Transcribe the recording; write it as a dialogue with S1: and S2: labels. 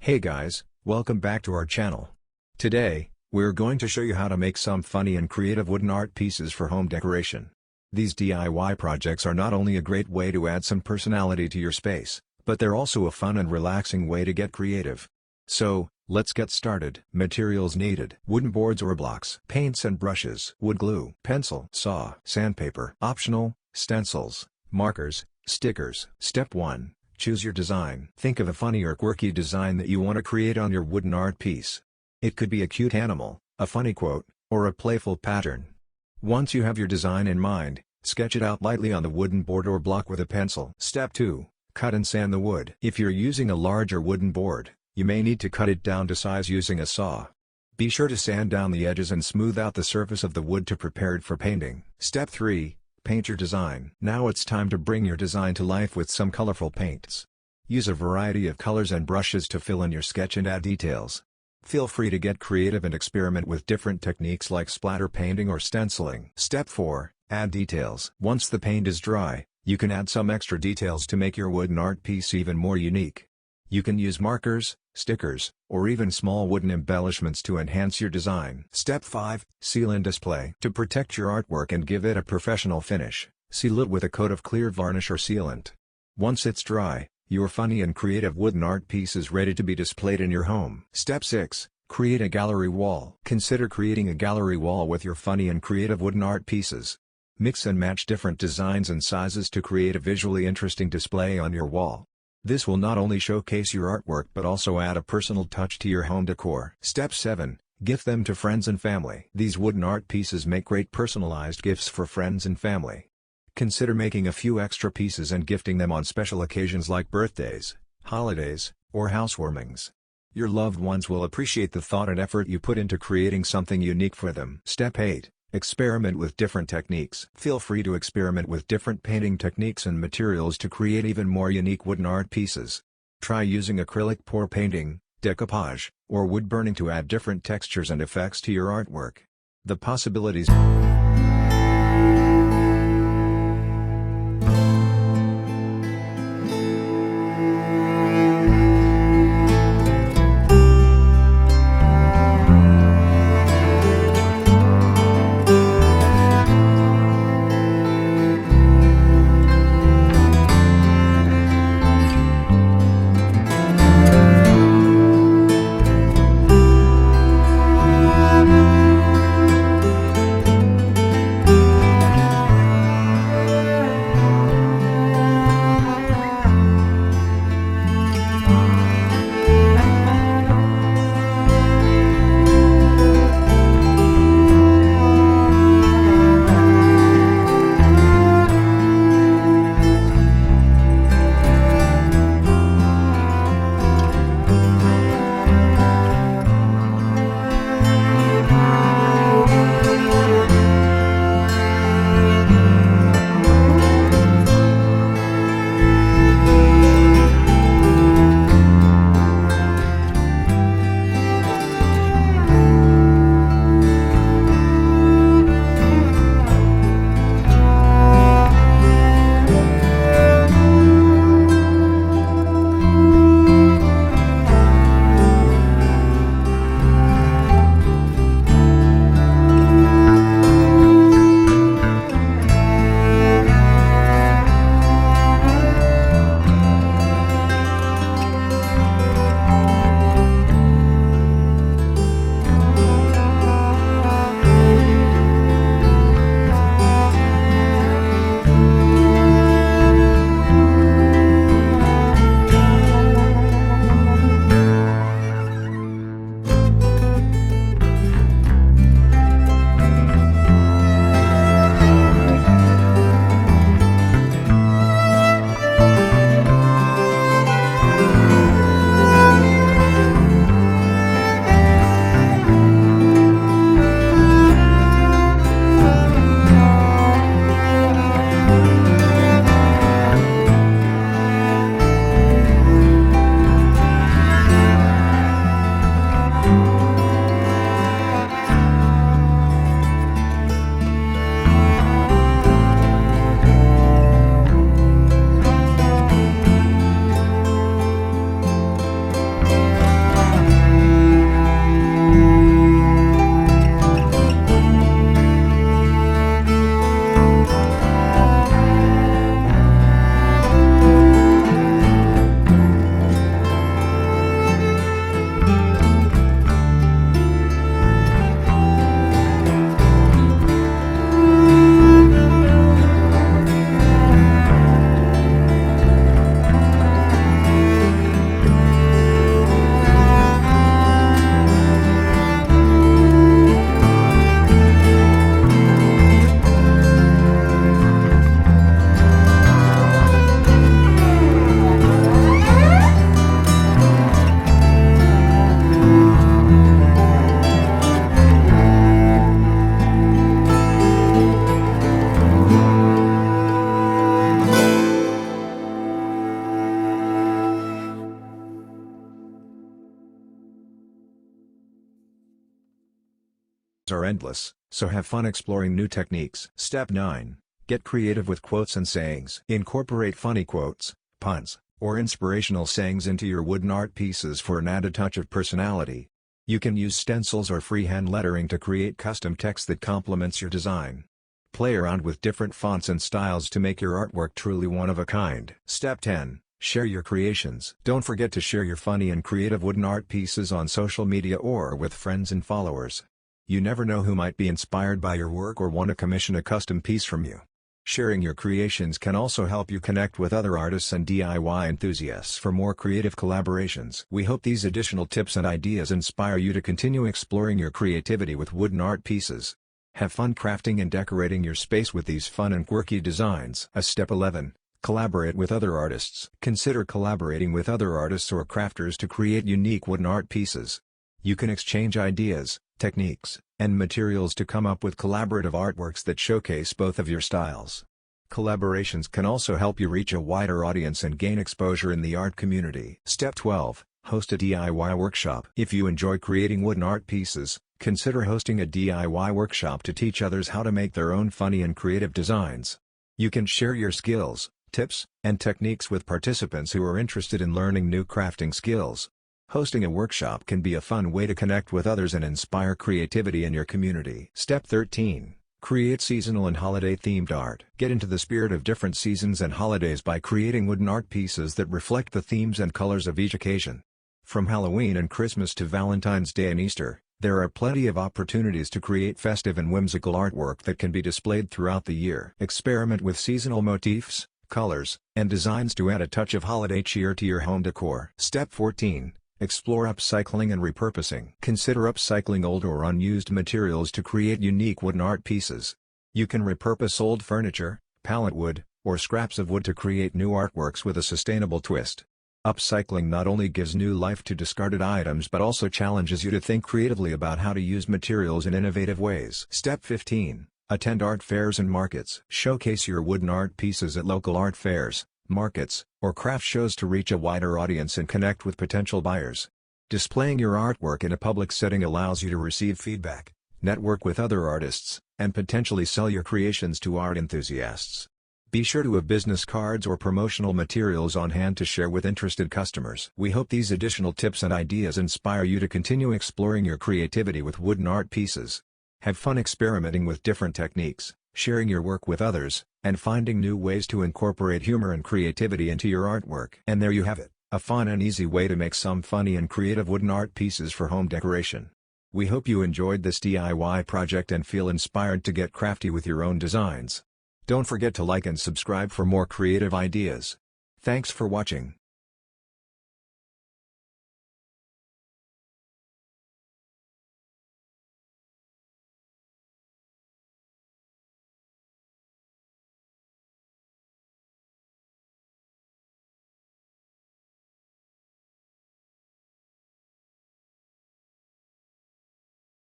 S1: Hey guys, welcome back to our channel. Today, we're going to show you how to make some funny and creative wooden art pieces for home decoration. These DIY projects are not only a great way to add some personality to your space, but they're also a fun and relaxing way to get creative. So, let's get started. Materials needed: wooden boards or blocks, paints and brushes, wood glue, pencil, saw, sandpaper. Optional: stencils, markers, stickers. Step 1. Choose your design. Think of a funny or quirky design that you want to create on your wooden art piece. It could be a cute animal, a funny quote, or a playful pattern. Once you have your design in mind, sketch it out lightly on the wooden board or block with a pencil. Step 2. Cut and sand the wood. If you're using a larger wooden board, you may need to cut it down to size using a saw. Be sure to sand down the edges and smooth out the surface of the wood to prepare it for painting. Step 3. Paint your design. Now it's time to bring your design to life with some colorful paints. Use a variety of colors and brushes to fill in your sketch and add details. Feel free to get creative and experiment with different techniques like splatter painting or stenciling. Step 4. Add details. Once the paint is dry, you can add some extra details to make your wooden art piece even more unique. You can use markers, stickers, or even small wooden embellishments to enhance your design. Step 5. Seal and display. To protect your artwork and give it a professional finish, seal it with a coat of clear varnish or sealant. Once it's dry, your funny and creative wooden art piece is ready to be displayed in your home. Step 6. Create a gallery wall. Consider creating a gallery wall with your funny and creative wooden art pieces. Mix and match different designs and sizes to create a visually interesting display on your wall. This will not only showcase your artwork but also add a personal touch to your home decor. Step 7. Gift them to friends and family. These wooden art pieces make great personalized gifts for friends and family. Consider making a few extra pieces and gifting them on special occasions like birthdays, holidays, or housewarmings. Your loved ones will appreciate the thought and effort you put into creating something unique for them. Step 8. Experiment with different techniques. Feel free to experiment with different painting techniques and materials to create even more unique wooden art pieces. Try using acrylic pour painting, decoupage, or wood burning to add different textures and effects to your artwork. The possibilities are endless, so have fun exploring new techniques. Step 9. Get creative with quotes and sayings. Incorporate funny quotes, puns, or inspirational sayings into your wooden art pieces for an added touch of personality. You can use stencils or freehand lettering to create custom text that complements your design. Play around with different fonts and styles to make your artwork truly one of a kind. Step 10. Share your creations. Don't forget to share your funny and creative wooden art pieces on social media or with friends and followers. You never know who might be inspired by your work or want to commission a custom piece from you. Sharing your creations can also help you connect with other artists and DIY enthusiasts for more creative collaborations. We hope these additional tips and ideas inspire you to continue exploring your creativity with wooden art pieces. Have fun crafting and decorating your space with these fun and quirky designs. As Step 11. Collaborate with other artists. Consider collaborating with other artists or crafters to create unique wooden art pieces. You can exchange ideas, techniques, and materials to come up with collaborative artworks that showcase both of your styles. Collaborations can also help you reach a wider audience and gain exposure in the art community. Step 12. Host a DIY workshop. If you enjoy creating wooden art pieces, consider hosting a DIY workshop to teach others how to make their own funny and creative designs. You can share your skills, tips, and techniques with participants who are interested in learning new crafting skills. Hosting a workshop can be a fun way to connect with others and inspire creativity in your community. Step 13. Create seasonal and holiday-themed art. Get into the spirit of different seasons and holidays by creating wooden art pieces that reflect the themes and colors of each occasion. From Halloween and Christmas to Valentine's Day and Easter, there are plenty of opportunities to create festive and whimsical artwork that can be displayed throughout the year. Experiment with seasonal motifs, colors, and designs to add a touch of holiday cheer to your home decor. Step 14. Explore upcycling and repurposing. Consider upcycling old or unused materials to create unique wooden art pieces. You can repurpose old furniture, pallet wood, or scraps of wood to create new artworks with a sustainable twist. Upcycling not only gives new life to discarded items but also challenges you to think creatively about how to use materials in innovative ways. Step 15. Attend art fairs and markets. Showcase your wooden art pieces at local art fairs, markets, or craft shows to reach a wider audience and connect with potential buyers. Displaying your artwork in a public setting allows you to receive feedback, network with other artists, and potentially sell your creations to art enthusiasts. Be sure to have business cards or promotional materials on hand to share with interested customers. We hope these additional tips and ideas inspire you to continue exploring your creativity with wooden art pieces. Have fun experimenting with different techniques, sharing your work with others, and finding new ways to incorporate humor and creativity into your artwork. And there you have it, a fun and easy way to make some funny and creative wooden art pieces for home decoration. We hope you enjoyed this DIY project and feel inspired to get crafty with your own designs. Don't forget to like and subscribe for more creative ideas. Thanks for watching.